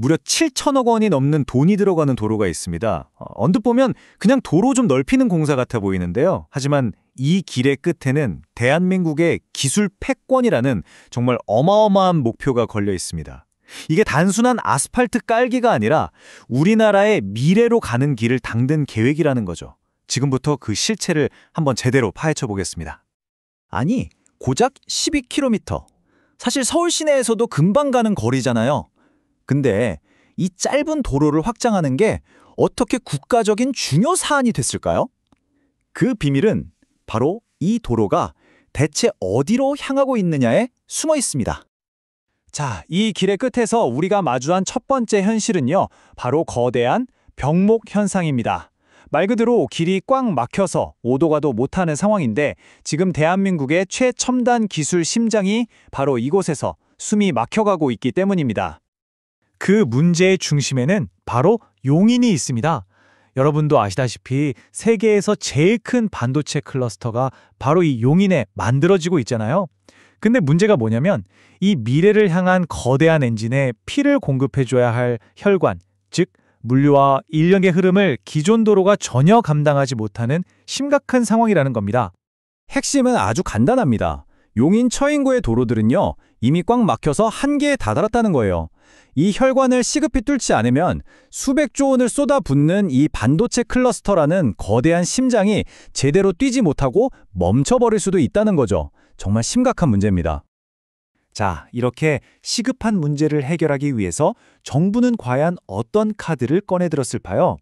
무려 7천억 원이 넘는 돈이 들어가는 도로가 있습니다. 언뜻 보면 그냥 도로 좀 넓히는 공사 같아 보이는데요. 하지만 이 길의 끝에는 대한민국의 기술 패권이라는 정말 어마어마한 목표가 걸려 있습니다. 이게 단순한 아스팔트 깔기가 아니라 우리나라의 미래로 가는 길을 당근 계획이라는 거죠. 지금부터 그 실체를 한번 제대로 파헤쳐 보겠습니다. 아니, 고작 12km. 사실 서울 시내에서도 금방 가는 거리잖아요. 근데 이 짧은 도로를 확장하는 게 어떻게 국가적인 중요 사안이 됐을까요? 그 비밀은 바로 이 도로가 대체 어디로 향하고 있느냐에 숨어 있습니다. 자, 이 길의 끝에서 우리가 마주한 첫 번째 현실은요, 바로 거대한 병목 현상입니다. 말 그대로 길이 꽉 막혀서 오도 가도 못하는 상황인데 지금 대한민국의 최첨단 기술 심장이 바로 이곳에서 숨이 막혀가고 있기 때문입니다. 그 문제의 중심에는 바로 용인이 있습니다. 여러분도 아시다시피 세계에서 제일 큰 반도체 클러스터가 바로 이 용인에 만들어지고 있잖아요. 근데 문제가 뭐냐면 이 미래를 향한 거대한 엔진에 피를 공급해줘야 할 혈관, 즉 물류와 인력의 흐름을 기존 도로가 전혀 감당하지 못하는 심각한 상황이라는 겁니다. 핵심은 아주 간단합니다. 용인 처인구의 도로들은요, 이미 꽉 막혀서 한계에 다다랐다는 거예요. 이 혈관을 시급히 뚫지 않으면 수백조 원을 쏟아붓는 이 반도체 클러스터라는 거대한 심장이 제대로 뛰지 못하고 멈춰버릴 수도 있다는 거죠. 정말 심각한 문제입니다. 자, 이렇게 시급한 문제를 해결하기 위해서 정부는 과연 어떤 카드를 꺼내들었을까요?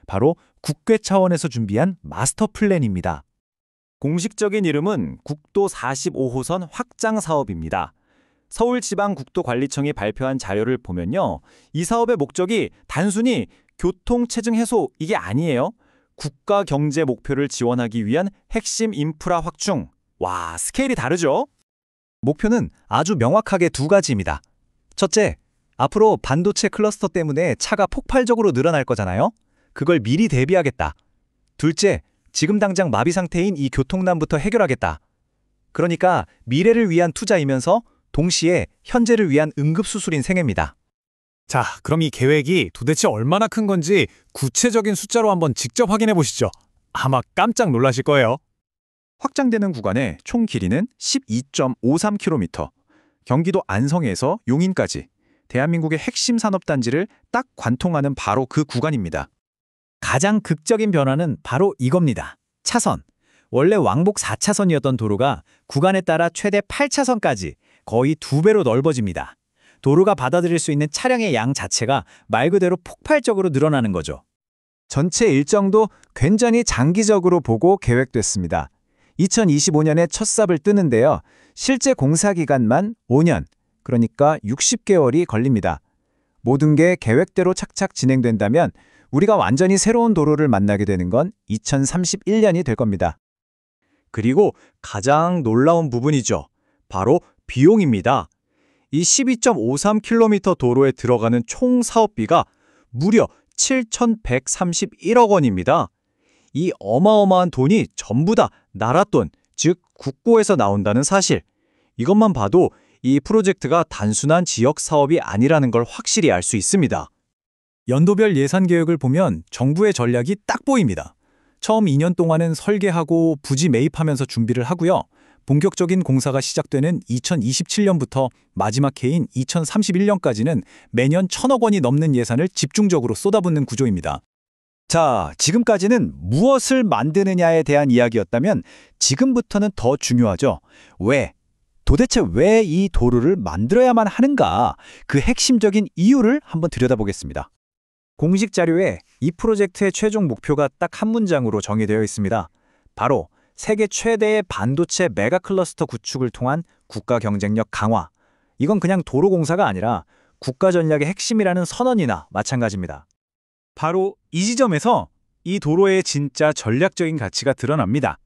바로 국회 차원에서 준비한 마스터 플랜입니다. 공식적인 이름은 국도 45호선 확장 사업입니다. 서울지방국도관리청이 발표한 자료를 보면요, 이 사업의 목적이 단순히 교통체증 해소 이게 아니에요. 국가 경제 목표를 지원하기 위한 핵심 인프라 확충. 와, 스케일이 다르죠? 목표는 아주 명확하게 두 가지입니다. 첫째, 앞으로 반도체 클러스터 때문에 차가 폭발적으로 늘어날 거잖아요. 그걸 미리 대비하겠다. 둘째, 지금 당장 마비 상태인 이 교통난부터 해결하겠다. 그러니까 미래를 위한 투자이면서 동시에 현재를 위한 응급수술인 셈입니다. 자, 그럼 이 계획이 도대체 얼마나 큰 건지 구체적인 숫자로 한번 직접 확인해 보시죠. 아마 깜짝 놀라실 거예요. 확장되는 구간의 총 길이는 12.53km, 경기도 안성에서 용인까지 대한민국의 핵심 산업단지를 딱 관통하는 바로 그 구간입니다. 가장 극적인 변화는 바로 이겁니다. 차선. 원래 왕복 4차선이었던 도로가 구간에 따라 최대 8차선까지 거의 2배로 넓어집니다. 도로가 받아들일 수 있는 차량의 양 자체가 말 그대로 폭발적으로 늘어나는 거죠. 전체 일정도 굉장히 장기적으로 보고 계획됐습니다. 2025년에 첫 삽을 뜨는데요. 실제 공사 기간만 5년, 그러니까 60개월이 걸립니다. 모든 게 계획대로 착착 진행된다면 우리가 완전히 새로운 도로를 만나게 되는 건 2031년이 될 겁니다. 그리고 가장 놀라운 부분이죠. 바로 비용입니다. 이 12.53km 도로에 들어가는 총 사업비가 무려 7,131억 원입니다. 이 어마어마한 돈이 전부 다 나라 돈, 즉 국고에서 나온다는 사실. 이것만 봐도 이 프로젝트가 단순한 지역 사업이 아니라는 걸 확실히 알 수 있습니다. 연도별 예산 계획을 보면 정부의 전략이 딱 보입니다. 처음 2년 동안은 설계하고 부지 매입하면서 준비를 하고요. 본격적인 공사가 시작되는 2027년부터 마지막 해인 2031년까지는 매년 1,000억 원이 넘는 예산을 집중적으로 쏟아붓는 구조입니다. 자, 지금까지는 무엇을 만드느냐에 대한 이야기였다면 지금부터는 더 중요하죠. 왜? 도대체 왜 이 도로를 만들어야만 하는가? 그 핵심적인 이유를 한번 들여다보겠습니다. 공식 자료에 이 프로젝트의 최종 목표가 딱 한 문장으로 정의되어 있습니다. 바로 세계 최대의 반도체 메가 클러스터 구축을 통한 국가 경쟁력 강화. 이건 그냥 도로 공사가 아니라 국가 전략의 핵심이라는 선언이나 마찬가지입니다. 바로 이 지점에서 이 도로의 진짜 전략적인 가치가 드러납니다.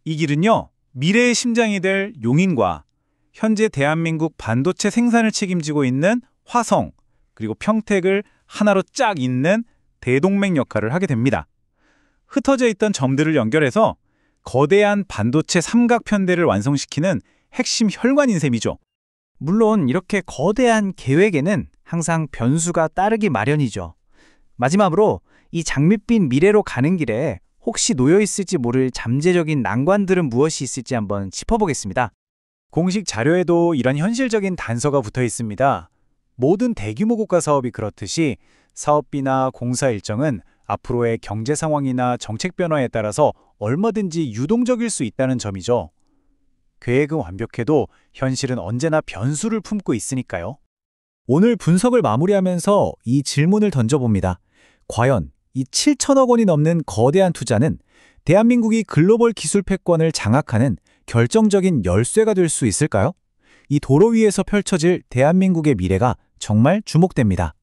이 길은요, 미래의 심장이 될 용인과 현재 대한민국 반도체 생산을 책임지고 있는 화성, 그리고 평택을 하나로 쫙 잇는 대동맥 역할을 하게 됩니다. 흩어져 있던 점들을 연결해서 거대한 반도체 삼각편대를 완성시키는 핵심 혈관인 셈이죠. 물론 이렇게 거대한 계획에는 항상 변수가 따르기 마련이죠. 마지막으로 이 장밋빛 미래로 가는 길에 혹시 놓여 있을지 모를 잠재적인 난관들은 무엇이 있을지 한번 짚어보겠습니다. 공식 자료에도 이런 현실적인 단서가 붙어 있습니다. 모든 대규모 국가 사업이 그렇듯이 사업비나 공사 일정은 앞으로의 경제 상황이나 정책 변화에 따라서 얼마든지 유동적일 수 있다는 점이죠. 계획은 완벽해도 현실은 언제나 변수를 품고 있으니까요. 오늘 분석을 마무리하면서 이 질문을 던져봅니다. 과연 이 7천억 원이 넘는 거대한 투자는 대한민국이 글로벌 기술 패권을 장악하는 결정적인 열쇠가 될 수 있을까요? 이 도로 위에서 펼쳐질 대한민국의 미래가 정말 주목됩니다.